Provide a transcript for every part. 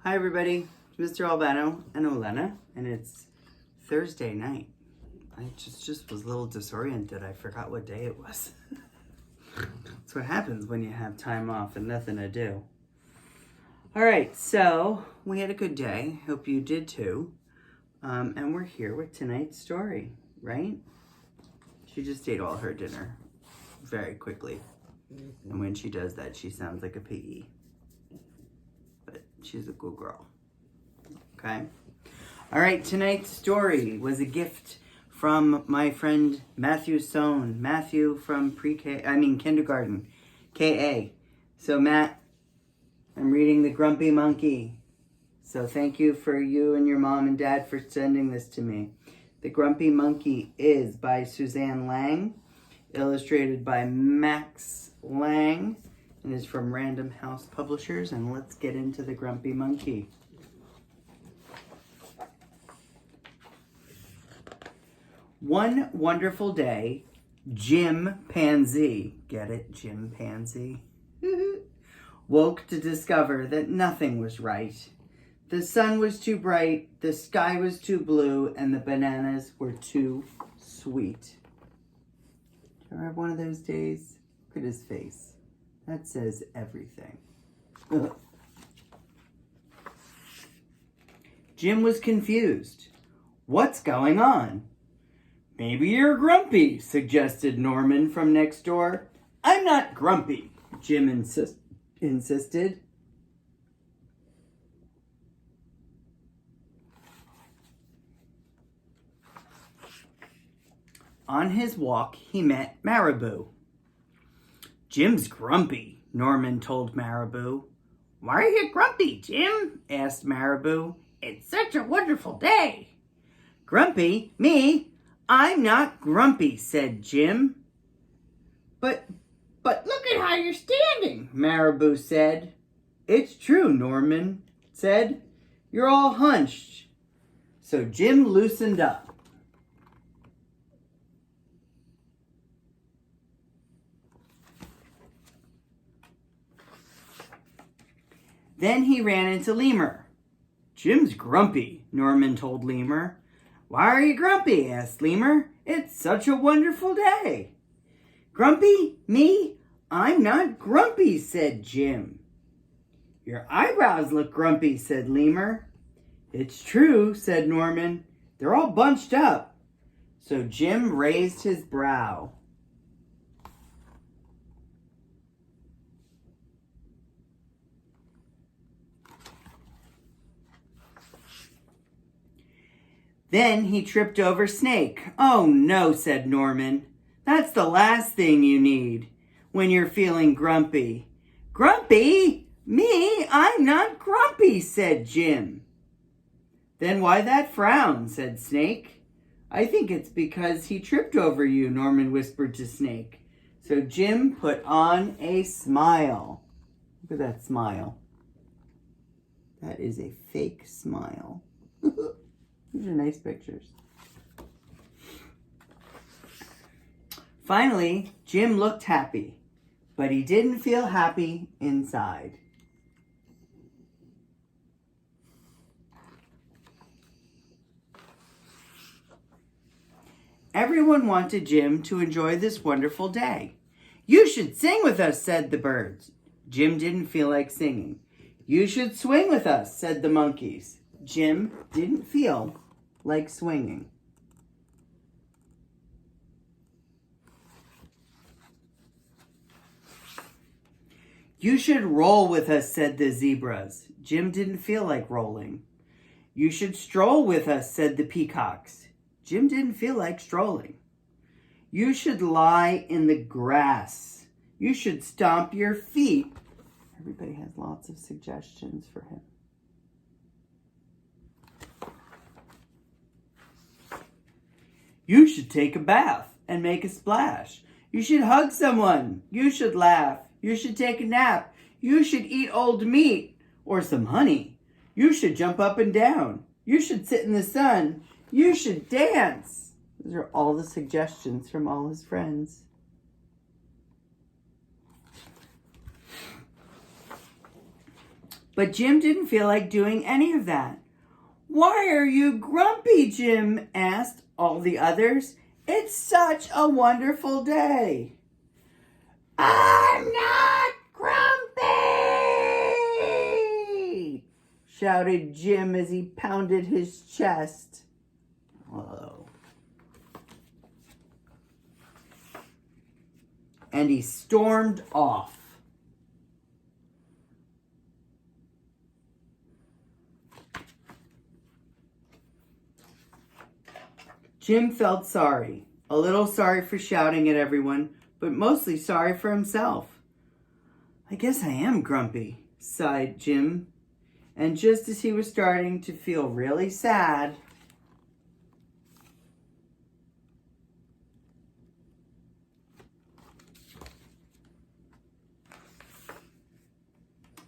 Hi everybody, it's Mr. Albano and Olena, and it's Thursday night. I just was a little disoriented. I forgot what day it was. That's what happens when you have time off and nothing to do. All right, so we had a good day. Hope you did too. And we're here with tonight's story, right? She just ate all her dinner very quickly. And when she does that, she sounds like a piggy. But she's a good girl. Okay? All right, tonight's story was a gift from my friend Matthew Sohn. Matthew from kindergarten, KA. So Matt, I'm reading The Grumpy Monkey. So thank you for you and your mom and dad for sending this to me. The Grumpy Monkey is by Suzanne Lang, illustrated by Max Lang, and is from Random House Publishers. And let's get into The Grumpy Monkey. One wonderful day, Jim Pansy, get it, Jim Pansy, woke to discover that nothing was right. The sun was too bright, the sky was too blue, and the bananas were too sweet. Do you ever have one of those days? Look at his face. That says everything. Jim was confused. What's going on? Maybe you're grumpy, suggested Norman from next door. I'm not grumpy, Jim insisted. On his walk, he met Marabou. Jim's grumpy, Norman told Marabou. Why are you grumpy, Jim? Asked Marabou. It's such a wonderful day. Grumpy? Me? I'm not grumpy, said Jim. But look at how you're standing, Marabou said. It's true, Norman said. You're all hunched. So Jim loosened up. Then he ran into Lemur. Jim's grumpy, Norman told Lemur. Why are you grumpy? Asked Lemur. It's such a wonderful day. Grumpy? Me? I'm not grumpy, said Jim. Your eyebrows look grumpy, said Lemur. It's true, said Norman. They're all bunched up. So Jim raised his brow. Then he tripped over Snake. Oh no, said Norman. That's the last thing you need when you're feeling grumpy. Grumpy? Me? I'm not grumpy, said Jim. Then why that frown, said Snake. I think it's because he tripped over you, Norman whispered to Snake. So Jim put on a smile. Look at that smile. That is a fake smile. These are nice pictures. Finally, Jim looked happy, but he didn't feel happy inside. Everyone wanted Jim to enjoy this wonderful day. You should sing with us, said the birds. Jim didn't feel like singing. You should swing with us, said the monkeys. Jim didn't feel like swinging. You should roll with us, said the zebras. Jim didn't feel like rolling. You should stroll with us, said the peacocks. Jim didn't feel like strolling. You should lie in the grass. You should stomp your feet. Everybody has lots of suggestions for him. You should take a bath and make a splash. You should hug someone. You should laugh. You should take a nap. You should eat old meat or some honey. You should jump up and down. You should sit in the sun. You should dance. Those are all the suggestions from all his friends. But Jim didn't feel like doing any of that. "Why are you grumpy, Jim?" asked all the others. "It's such a wonderful day." "I'm not grumpy!" shouted Jim as he pounded his chest. Whoa. And he stormed off. Jim felt sorry, a little sorry for shouting at everyone, but mostly sorry for himself. "I guess I am grumpy," sighed Jim. And just as he was starting to feel really sad,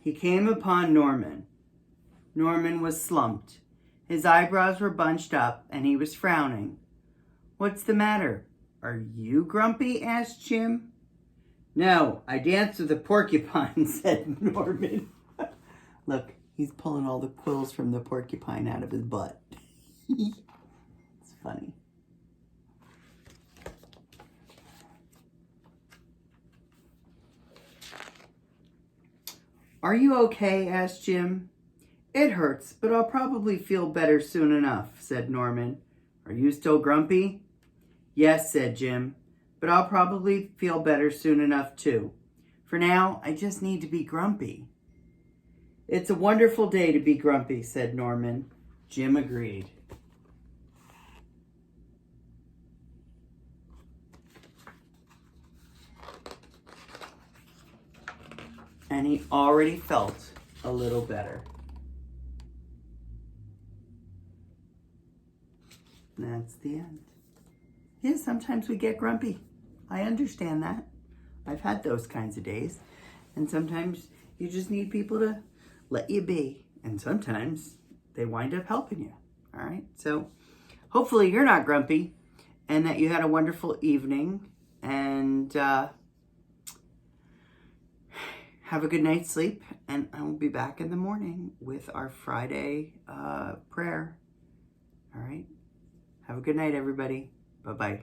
he came upon Norman. Norman was slumped. His eyebrows were bunched up and he was frowning. "What's the matter? Are you grumpy?" asked Jim. "No, I danced with a porcupine," said Norman. Look, he's pulling all the quills from the porcupine out of his butt. It's funny. "Are you okay?" asked Jim. "It hurts, but I'll probably feel better soon enough," said Norman. "Are you still grumpy?" "Yes," said Jim, "but I'll probably feel better soon enough too. For now, I just need to be grumpy." "It's a wonderful day to be grumpy," said Norman. Jim agreed. And he already felt a little better. That's the end. Yeah, sometimes we get grumpy. I understand that. I've had those kinds of days. And sometimes you just need people to let you be. And sometimes they wind up helping you. All right? So hopefully you're not grumpy and that you had a wonderful evening. And have a good night's sleep. And I will be back in the morning with our Friday prayer. All right? Have a good night, everybody. Bye-bye.